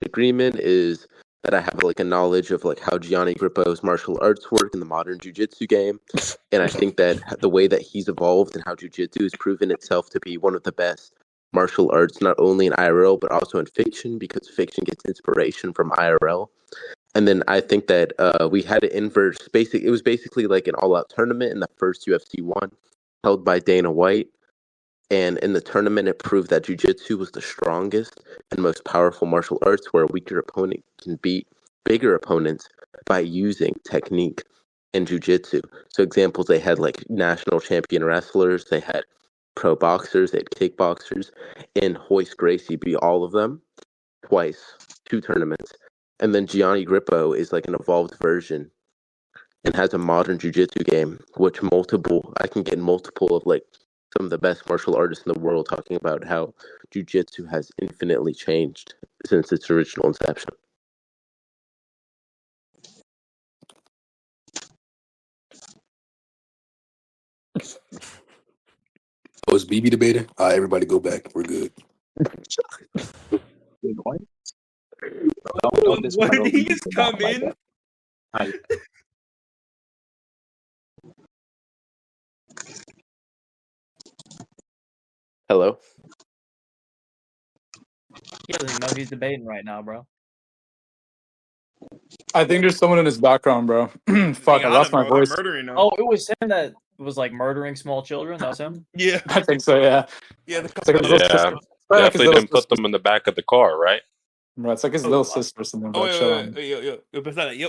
agreement is that I have like a knowledge of like how Gianni Grippo's martial arts work in the modern jiu-jitsu game. And I think that the way that he's evolved and how jiu-jitsu has proven itself to be one of the best martial arts, not only in IRL, but also in fiction, because fiction gets inspiration from IRL. And then I think that we had an inverse, it was basically like an all-out tournament in the first UFC 1 held by Dana White. And in the tournament, it proved that jiu-jitsu was the strongest and most powerful martial arts, where a weaker opponent can beat bigger opponents by using technique in jiu-jitsu. So examples, they had like national champion wrestlers, they had pro boxers, they had kickboxers, and Royce Gracie beat all of them twice, 2 tournaments. And then Gianni Grippo is like an evolved version and has a modern jiu-jitsu game, which I can get multiple of like some of the best martial artists in the world talking about how jiu-jitsu has infinitely changed since its original inception. Oh, is BB debating? Everybody go back. We're good. What did he just come in? Hello? He doesn't know he's debating right now, bro. I think there's someone in his background, bro. Fuck, I lost my voice. Oh, it was him that was like murdering small children. That's him. Yeah, I think so. Yeah. Yeah, definitely didn't put them in the back of the car, right? Bro, it's like his little sister or something. Oh,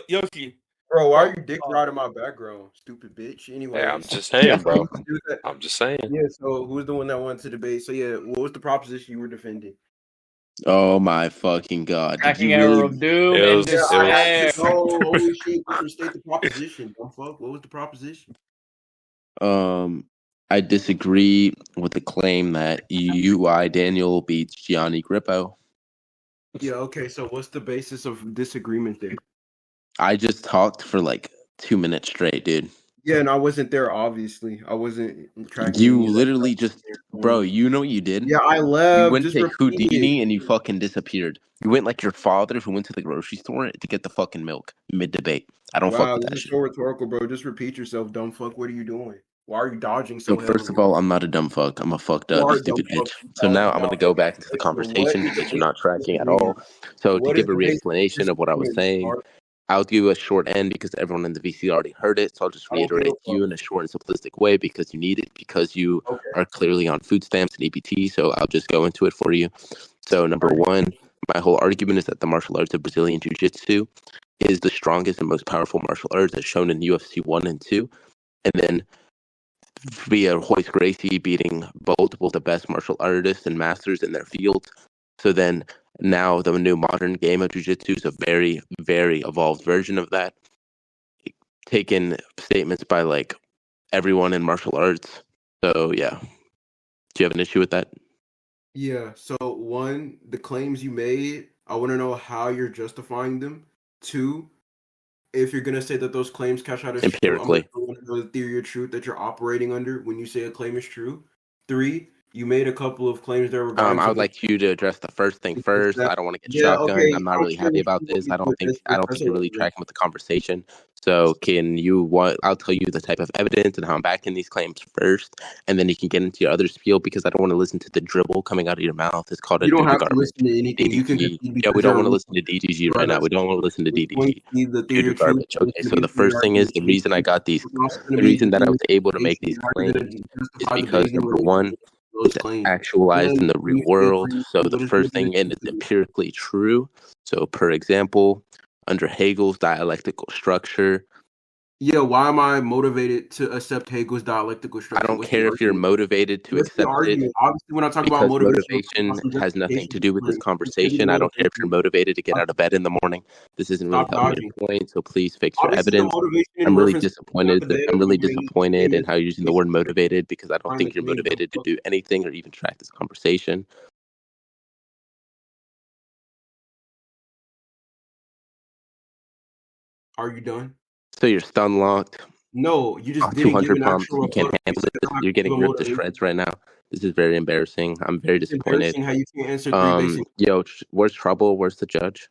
Yoshi. Bro, why are you dick riding my background, stupid bitch? Anyway, Yeah, I'm just saying, bro. I'm just saying. Yeah, so who's the one that wanted to debate? So yeah, what was the proposition you were defending? Oh my fucking god! Tracking error of doom and despair. Holy shit! You state the proposition. What was the proposition? I disagree with the claim that UI Daniel beats Gianni Grippo. Yeah. Okay. So what's the basis of disagreement there? I just talked for like 2 minutes straight, dude. Yeah, and I wasn't there. Obviously, I wasn't tracking. You literally just, bro. You know what you did? Yeah, I left. You went to Houdini and you fucking disappeared. You went like your father who went to the grocery store to get the fucking milk mid-debate. I don't fuck with that shit. So rhetorical, bro. Just repeat yourself, dumb fuck. What are you doing? Why are you dodging so heavily? First of all, I'm not a dumb fuck. I'm a fucked up stupid bitch. So now I'm going to go back into the conversation because you're not tracking at all. So to give a re-explanation of what I was saying, I'll do a short end because everyone in the VC already heard it. So I'll just reiterate to you in a short and simplistic way because you need it, because you are clearly on food stamps and EBT. So I'll just go into it for you. So number one, my whole argument is that the martial arts of Brazilian Jiu-Jitsu is the strongest and most powerful martial arts as shown in UFC 1 and 2. And then via Royce Gracie beating multiple of the best martial artists and masters in their field. So then now the new modern game of jiu-jitsu is a very, very evolved version of that. Taking statements by like everyone in martial arts. So yeah. Do you have an issue with that? Yeah. So one, the claims you made, I want to know how you're justifying them. Two, if you're gonna say that those claims cash out as empirically, true, I want to know the theory of truth that you're operating under when you say a claim is true. Three, you made a couple of claims that were. I would like you to address the first thing first. I don't want to get shotgun. Okay. I'm not really happy about this. I don't think you're really tracking with the conversation. So I'll tell you the type of evidence and how I'm backing these claims first, and then you can get into your other spiel because I don't want to listen to the dribble coming out of your mouth. It's called you don't have to listen to anything. DDG. You can we don't want to listen to DDG right now. We don't want to listen to DDG. You're garbage. Okay, so the first thing is the reason I got the reason that I was able to make these claims is because number one, it's actualized in the real world. So the first thing is empirically true. So per example, under Hegel's dialectical structure. Yeah, why am I motivated to accept Hegel's dialectical structure? I don't care if you're motivated to accept it. Obviously, when I talk about motivation has nothing to do with this conversation. I don't care if you're motivated to get out of bed in the morning. This isn't really helping your point, so please fix your evidence. I'm really disappointed. I'm really disappointed in how you're using the word motivated because I don't think you're motivated to do anything or even track this conversation. Are you done? So you're stun locked. No, you just 200 pumps. You can't handle it. You're getting ripped to shreds right now. This is very embarrassing. I'm very It's disappointed. embarrassing how you can't answer 3 basic. Yo, where's Trouble? Where's the judge?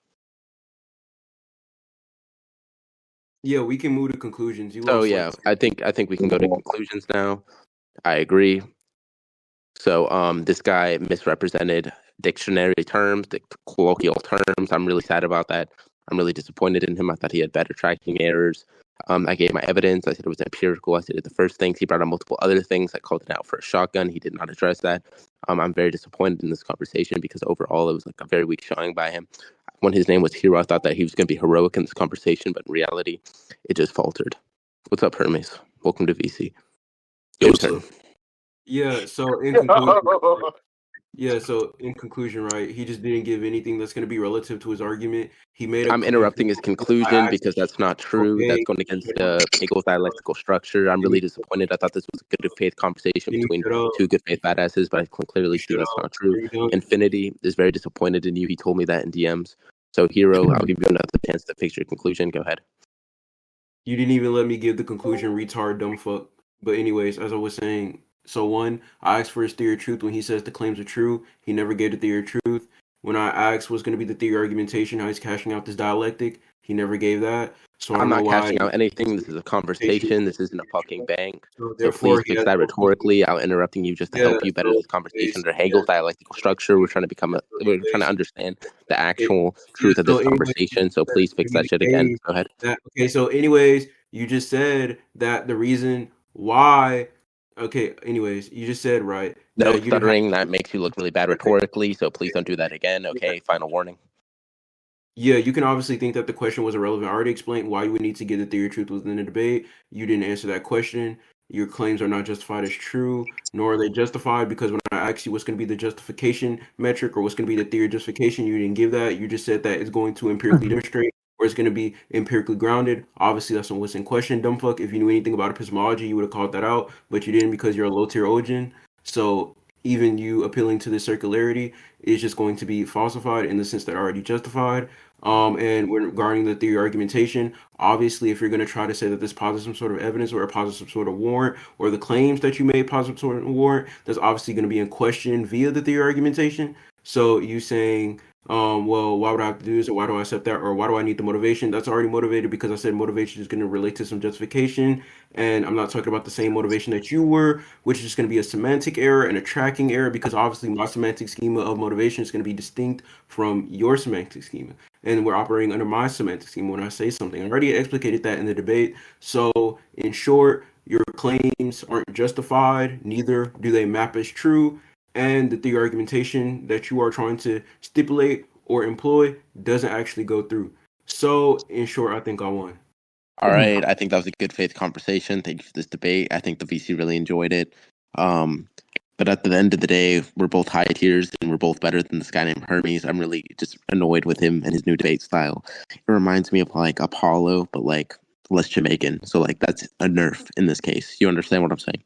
Yeah, we can move to conclusions. You Oh lost. yeah, I think we can go to conclusions now. I agree. So this guy misrepresented dictionary terms, the colloquial terms. I'm really sad about that. I'm really disappointed in him. I thought he had better tracking errors. I gave my evidence. I said it was empirical. I said the first things. He brought up multiple other things. I called it out for a shotgun. He did not address that. I'm very disappointed in this conversation because overall it was like a very weak showing by him. When his name was Hero, I thought that he was going to be heroic in this conversation, but in reality, it just faltered. What's up, Hermes? Welcome to VC. Your turn. Yeah, so in conclusion, in conclusion, right, he just didn't give anything that's going to be relative to his argument. He made I'm interrupting his conclusion because that's not true. Okay. That's going against Hegel's dialectical structure. I'm really disappointed. I thought this was a good faith conversation between two good faith badasses, but I can clearly see that's not true. Infinity is very disappointed in you. He told me that in DMs. So, Hero, I'll give you another chance to fix your conclusion. Go ahead. You didn't even let me give the conclusion, retard, dumb fuck. But anyways, as I was saying, so one, I asked for his theory of truth when he says the claims are true. He never gave the theory of truth. When I asked what's going to be the theory of argumentation, how he's cashing out this dialectic, he never gave that. So I'm not cashing out anything. This is a conversation. This isn't a fucking bank. So please fix that rhetorically. I'm interrupting you just to help you better this conversation under Hegel's dialectical structure. We're trying to understand the actual truth of this conversation. So please fix that shit again. Go ahead. Okay, so anyways, you just said that the reason why. Okay, anyways, you just said right. No stuttering. That makes you look really bad rhetorically. So please don't do that again. Okay, final warning. Yeah, you can obviously think that the question was irrelevant. I already explained why you would need to get the theory of truth within the debate. You didn't answer that question. Your claims are not justified as true, nor are they justified because when I asked you what's going to be the justification metric or what's going to be the theory of justification, you didn't give that. You just said that it's going to empirically demonstrate or it's going to be empirically grounded. Obviously, that's what's in question, dumb fuck. If you knew anything about epistemology, you would have called that out, but you didn't because you're a low-tier Ogen. So even you appealing to the circularity is just going to be falsified in the sense that already justified. And regarding the theory argumentation, obviously, if you're going to try to say that this posits some sort of evidence or posits some sort of warrant, or the claims that you made posit some sort of warrant, that's obviously going to be in question via the theory argumentation. So you saying, well, why would I have to do this, or why do I accept that, or why do I need the motivation? That's already motivated because I said motivation is going to relate to some justification, and I'm not talking about the same motivation that you were, which is just going to be a semantic error and a tracking error because obviously my semantic schema of motivation is going to be distinct from your semantic schema. And we're operating under my semantic schema when I say something. I already explicated that in the debate. So, in short, your claims aren't justified, neither do they map as true, and the theory argumentation that you are trying to stipulate or employ doesn't actually go through. So, in short, I think I won. All right. I think that was a good faith conversation. Thank you for this debate. I think the VC really enjoyed it. But at the end of the day, we're both high tiers and we're both better than this guy named Hermes. I'm really just annoyed with him and his new debate style. It reminds me of like Apollo, but like less Jamaican. So like that's a nerf in this case. You understand what I'm saying?